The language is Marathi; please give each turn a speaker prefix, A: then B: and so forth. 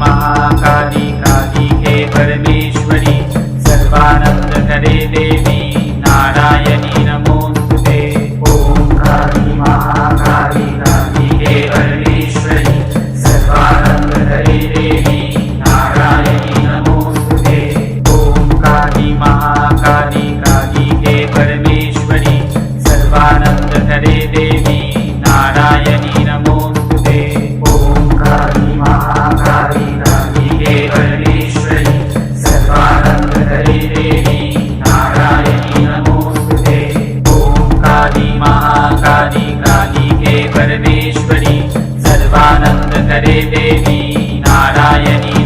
A: महाकाली कालिके परमेश्वरी सर्वानंद करे देवी नारायणी नमोस्तुते। ओम काली महाकाली कालिके परमेश्वरी सर्वानंद करे देवी नारायणी नमोस्तुते। ओम काली महाकाली कालिके परमेश्वरी सर्वानंद करे देवी नारायणी नमोस्तुते। ओम काली महाकाली कालिके परमेश्वरी सर्वानंद करे देवी नारायणी नमोस्तुते। ओम काली महाकाली कालिके परमेश्वरी सर्वानंद करे देवी नारायणी